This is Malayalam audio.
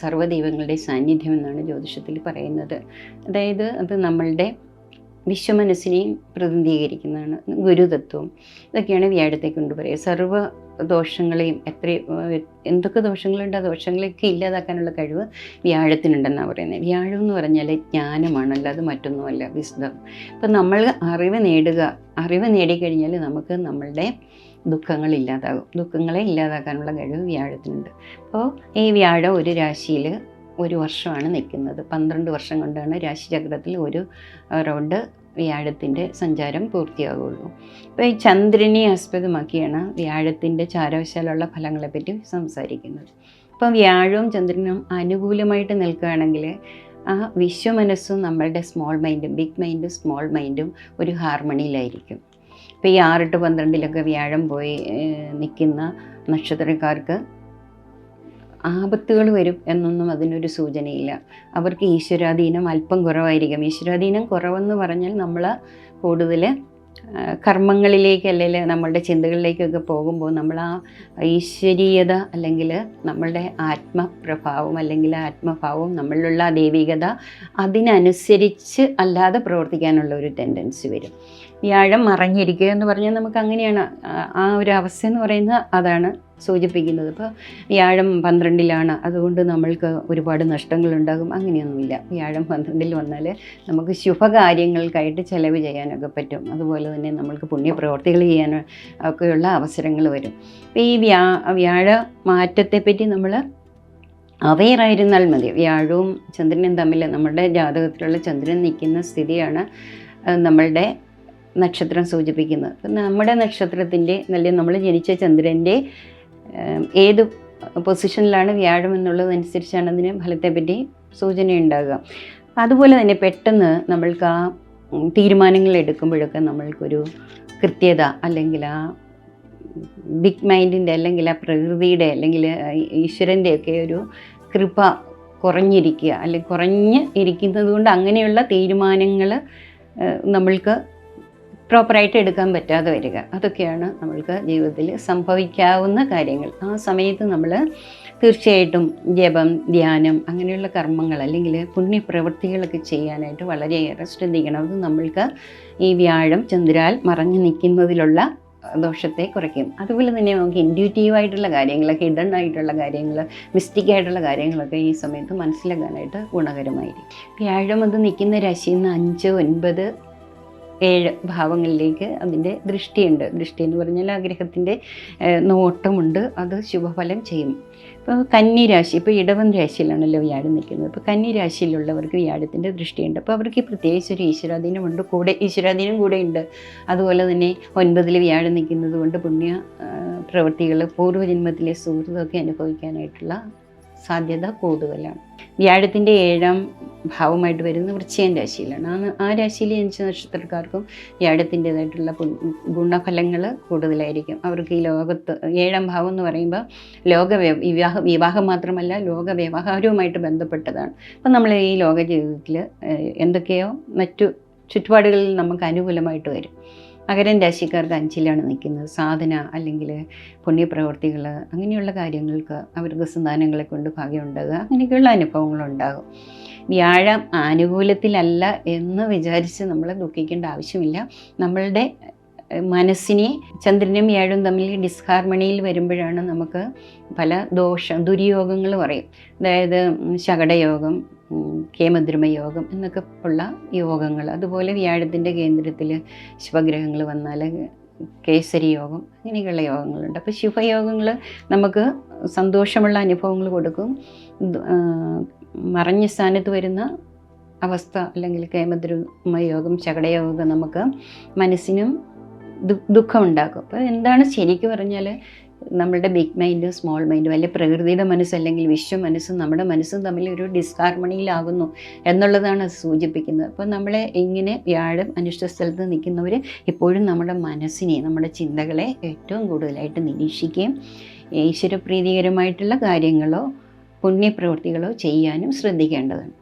സർവ്വദൈവങ്ങളുടെ സാന്നിധ്യം എന്നാണ് ജ്യോതിഷത്തിൽ പറയുന്നത്. അതായത് അത് നമ്മളുടെ വിശ്വമനസ്സിനെയും പ്രതിനിധീകരിക്കുന്നതാണ്. ഗുരുതത്വം ഇതൊക്കെയാണ് വ്യാഴത്തെ കൊണ്ട് പറയുക. സർവ്വ ദോഷങ്ങളെയും എന്തൊക്കെ ദോഷങ്ങളുണ്ട് ആ ദോഷങ്ങളെയൊക്കെ ഇല്ലാതാക്കാനുള്ള കഴിവ് വ്യാഴത്തിനുണ്ടെന്നാണ് പറയുന്നത്. വ്യാഴം എന്ന് പറഞ്ഞാൽ ജ്ഞാനമാണ്, അല്ലാതെ മറ്റൊന്നുമല്ല, വിസ്ഡം. ഇപ്പം നമ്മൾ അറിവ് നേടിക്കഴിഞ്ഞാൽ നമുക്ക് നമ്മളുടെ ദുഃഖങ്ങളെ ഇല്ലാതാക്കാനുള്ള കഴിവ് വ്യാഴത്തിനുണ്ട്. അപ്പോൾ ഈ വ്യാഴം ഒരു രാശിയിൽ ഒരു വർഷമാണ് നിൽക്കുന്നത്. 12 വർഷം കൊണ്ടാണ് രാശിചക്രത്തിൽ ഒരു റൗണ്ട് വ്യാഴത്തിൻ്റെ സഞ്ചാരം പൂർത്തിയാകുള്ളൂ. അപ്പോൾ ഈ ചന്ദ്രനെ ആസ്പദമാക്കിയാണ് വ്യാഴത്തിൻ്റെ ചാരവശാലുള്ള ഫലങ്ങളെപ്പറ്റി സംസാരിക്കുന്നത്. അപ്പം വ്യാഴവും ചന്ദ്രനും അനുകൂലമായിട്ട് നിൽക്കുകയാണെങ്കിൽ ആ വിശ്വമനസ്സും നമ്മളുടെ സ്മോൾ മൈൻഡും ബിഗ് മൈൻഡും സ്മോൾ മൈൻഡും ഒരു ഹാർമണിയിലായിരിക്കും. ഇപ്പോൾ ഈ 6, 8, 12 വ്യാഴം പോയി നിൽക്കുന്ന നക്ഷത്രക്കാർക്ക് ആപത്തുകൾ വരും എന്നൊന്നും അതിനൊരു സൂചനയില്ല. അവർക്ക് ഈശ്വരാധീനം അല്പം കുറവായിരിക്കും. ഈശ്വരാധീനം കുറവെന്ന് പറഞ്ഞാൽ നമ്മൾ കൂടുതൽ കർമ്മങ്ങളിലേക്ക് അല്ലെങ്കിൽ നമ്മളുടെ ചിന്തകളിലേക്കൊക്കെ പോകുമ്പോൾ നമ്മൾ ആ ഈശ്വരീയത അല്ലെങ്കിൽ നമ്മളുടെ ആത്മപ്രഭാവം അല്ലെങ്കിൽ ആത്മഭാവം നമ്മളിലുള്ള ദൈവികത അതിനനുസരിച്ച് അല്ലാതെ പ്രവർത്തിക്കാനുള്ള ഒരു ടെൻഡൻസി വരും. വ്യാഴം മറഞ്ഞിരിക്കുക എന്ന് പറഞ്ഞാൽ നമുക്ക് അങ്ങനെയാണ് ആ ഒരു അവസ്ഥ എന്ന് പറയുന്നത് അതാണ് സൂചിപ്പിക്കുന്നത്. ഇപ്പോൾ വ്യാഴം 12 അതുകൊണ്ട് നമ്മൾക്ക് ഒരുപാട് നഷ്ടങ്ങളുണ്ടാകും, അങ്ങനെയൊന്നുമില്ല. വ്യാഴം 12 വന്നാൽ നമുക്ക് ശുഭകാര്യങ്ങൾക്കായിട്ട് ചിലവ് ചെയ്യാനൊക്കെ പറ്റും. അതുപോലെ തന്നെ നമ്മൾക്ക് പുണ്യപ്രവർത്തികൾ ചെയ്യാൻ ഒക്കെയുള്ള അവസരങ്ങൾ വരും. അപ്പോൾ ഈ വ്യാഴ മാറ്റത്തെപ്പറ്റി നമ്മൾ അവെയറായിരുന്നാൽ മതി. വ്യാഴവും ചന്ദ്രനും തമ്മിൽ നമ്മുടെ ജാതകത്തിലുള്ള ചന്ദ്രൻ നിൽക്കുന്ന സ്ഥിതിയാണ് നമ്മളുടെ നക്ഷത്രം സൂചിപ്പിക്കുന്നത്. നമ്മുടെ നക്ഷത്രത്തിൻ്റെ അല്ലെങ്കിൽ നമ്മൾ ജനിച്ച ചന്ദ്രൻ്റെ ഏത് പൊസിഷനിലാണ് വ്യാഴം എന്നുള്ളതനുസരിച്ചാണ് അതിന് ഫലത്തെപ്പറ്റി സൂചനയുണ്ടാകുക. അതുപോലെ തന്നെ പെട്ടെന്ന് നമ്മൾക്ക് ആ തീരുമാനങ്ങൾ എടുക്കുമ്പോഴൊക്കെ നമ്മൾക്കൊരു കൃത്യത അല്ലെങ്കിൽ ആ ബിഗ് മൈൻഡിൻ്റെ അല്ലെങ്കിൽ ആ പ്രകൃതിയുടെ അല്ലെങ്കിൽ ഈശ്വരൻ്റെയൊക്കെ ഒരു കൃപ കുറഞ്ഞിരിക്കുക അല്ലെങ്കിൽ കുറഞ്ഞ് ഇരിക്കുന്നത് കൊണ്ട് അങ്ങനെയുള്ള തീരുമാനങ്ങൾ നമ്മൾക്ക് പ്രോപ്പറായിട്ട് എടുക്കാൻ പറ്റാതെ വരിക. അതൊക്കെയാണ് നമ്മൾക്ക് ജീവിതത്തിൽ സംഭവിക്കാവുന്ന കാര്യങ്ങൾ. ആ സമയത്ത് നമ്മൾ തീർച്ചയായിട്ടും ജപം, ധ്യാനം അങ്ങനെയുള്ള കർമ്മങ്ങൾ അല്ലെങ്കിൽ പുണ്യപ്രവൃത്തികളൊക്കെ ചെയ്യാനായിട്ട് വളരെയേറെ ശ്രദ്ധിക്കണം. അത് നമ്മൾക്ക് ഈ വ്യാഴം ചന്ദ്രാൽ മറഞ്ഞു നിൽക്കുന്നതിലുള്ള ദോഷത്തെ കുറയ്ക്കും. അതുപോലെ തന്നെ നമുക്ക് ഇൻഡ്യൂറ്റീവായിട്ടുള്ള കാര്യങ്ങൾ, ഹിഡൻ ആയിട്ടുള്ള കാര്യങ്ങൾ, മിസ്റ്റിക്കായിട്ടുള്ള കാര്യങ്ങളൊക്കെ ഈ സമയത്ത് മനസ്സിലാക്കാനായിട്ട് ഗുണകരമായിരിക്കും. വ്യാഴം അത് നിൽക്കുന്ന രാശിയിൽ നിന്ന് 5, 9, 7 ഭാവങ്ങളിലേക്ക് അതിൻ്റെ ദൃഷ്ടിയുണ്ട്. ദൃഷ്ടി എന്ന് പറഞ്ഞാൽ ആഗ്രഹത്തിൻ്റെ നോട്ടമുണ്ട്, അത് ശുഭഫലം ചെയ്യും. ഇപ്പോൾ കന്നി രാശി, ഇപ്പോൾ ഇടവൻ രാശിയിലാണല്ലോ വ്യാഴം നിൽക്കുന്നത്. ഇപ്പോൾ കന്നി രാശിയിലുള്ളവർക്ക് വ്യാഴത്തിൻ്റെ ദൃഷ്ടിയുണ്ട്. അപ്പോൾ അവർക്ക് പ്രത്യേകിച്ച് ഒരു ഈശ്വരാധീനമുണ്ട്, ഈശ്വരാധീനം കൂടെ ഉണ്ട്. അതുപോലെ തന്നെ 9 വ്യാഴം നിൽക്കുന്നത് കൊണ്ട് പുണ്യ പ്രവൃത്തികൾ, പൂർവ്വജന്മത്തിലെ സുഹൃത്തുമൊക്കെ അനുഭവിക്കാനായിട്ടുള്ള സാധ്യത കൂടുതലാണ്. വ്യാഴത്തിൻ്റെ 7ാം ഭാവമായിട്ട് വരുന്ന വൃശ്ചികം രാശിയിലാണ്. ആ രാശിയിൽ ജനിച്ച നക്ഷത്രക്കാർക്കും വ്യാഴത്തിൻ്റേതായിട്ടുള്ള ഗുണഫലങ്ങൾ കൂടുതലായിരിക്കും. അവർക്ക് ഈ ലോകത്ത് 7ാം ഭാവം എന്ന് പറയുമ്പോൾ വിവാഹം മാത്രമല്ല ലോക വ്യവഹാരവുമായിട്ട് ബന്ധപ്പെട്ടതാണ്. അപ്പം നമ്മൾ ഈ ലോക ജീവിതത്തിൽ എന്തൊക്കെയോ മറ്റു ചുറ്റുപാടുകളിൽ നമുക്ക് അനുകൂലമായിട്ട് വരും. മകരം രാശിക്കാർക്ക് 5ലാണ് നിൽക്കുന്നത്. സാധന അല്ലെങ്കിൽ പുണ്യപ്രവർത്തികൾ അങ്ങനെയുള്ള കാര്യങ്ങൾക്ക് അവർക്ക് സന്താനങ്ങളെ കൊണ്ട് ഭാഗ്യമുണ്ടാകുക, അങ്ങനെയൊക്കെയുള്ള അനുഭവങ്ങളുണ്ടാകും. വ്യാഴം ആനുകൂല്യത്തിലല്ല എന്ന് വിചാരിച്ച് നമ്മൾ ദുഃഖിക്കേണ്ട ആവശ്യമില്ല. നമ്മളുടെ മനസ്സിനെ ചന്ദ്രനും വ്യാഴവും തമ്മിൽ ഡിസ്ഹാർമണിയിൽ വരുമ്പോഴാണ് നമുക്ക് പല ദുര്യോഗങ്ങൾ പറയും. അതായത് ശകടയോഗം, കേമദ്രുമ യോഗം എന്നൊക്കെ ഉള്ള യോഗങ്ങൾ. അതുപോലെ വ്യാഴത്തിൻ്റെ കേന്ദ്രത്തിൽ ശുഭഗ്രഹങ്ങൾ വന്നാൽ കേസരി യോഗം, അങ്ങനെയൊക്കെയുള്ള യോഗങ്ങളുണ്ട്. അപ്പോൾ ശുഭയോഗങ്ങൾ നമുക്ക് സന്തോഷമുള്ള അനുഭവങ്ങൾ കൊടുക്കും. മറഞ്ഞ സ്ഥാനത്ത് വരുന്ന അവസ്ഥ അല്ലെങ്കിൽ കേമദ്രുമ യോഗം, ശകടയോഗം നമുക്ക് മനസ്സിനും ദുഃഖമുണ്ടാക്കും. അപ്പോൾ എന്താണ് ശരിക്കും പറഞ്ഞാൽ നമ്മളുടെ ബിഗ് മൈൻഡും സ്മോൾ മൈൻഡും അല്ലെങ്കിൽ പ്രകൃതിയുടെ മനസ്സ് അല്ലെങ്കിൽ വിശ്വ മനസ്സും നമ്മുടെ മനസ്സും തമ്മിൽ ഒരു ഡിസ്ഹാർമണിയിലാകുന്നു എന്നുള്ളതാണ് അത് സൂചിപ്പിക്കുന്നത്. അപ്പോൾ നമ്മളെ ഇങ്ങനെ വ്യാഴം അനിഷ്ട സ്ഥലത്ത് നിൽക്കുന്നവർ എപ്പോഴും നമ്മുടെ മനസ്സിനെ, നമ്മുടെ ചിന്തകളെ ഏറ്റവും കൂടുതലായിട്ട് നിരീക്ഷിക്കുകയും ഈശ്വരപ്രീതികരമായിട്ടുള്ള കാര്യങ്ങളോ പുണ്യപ്രവൃത്തികളോ ചെയ്യാനും ശ്രദ്ധിക്കേണ്ടതാണ്.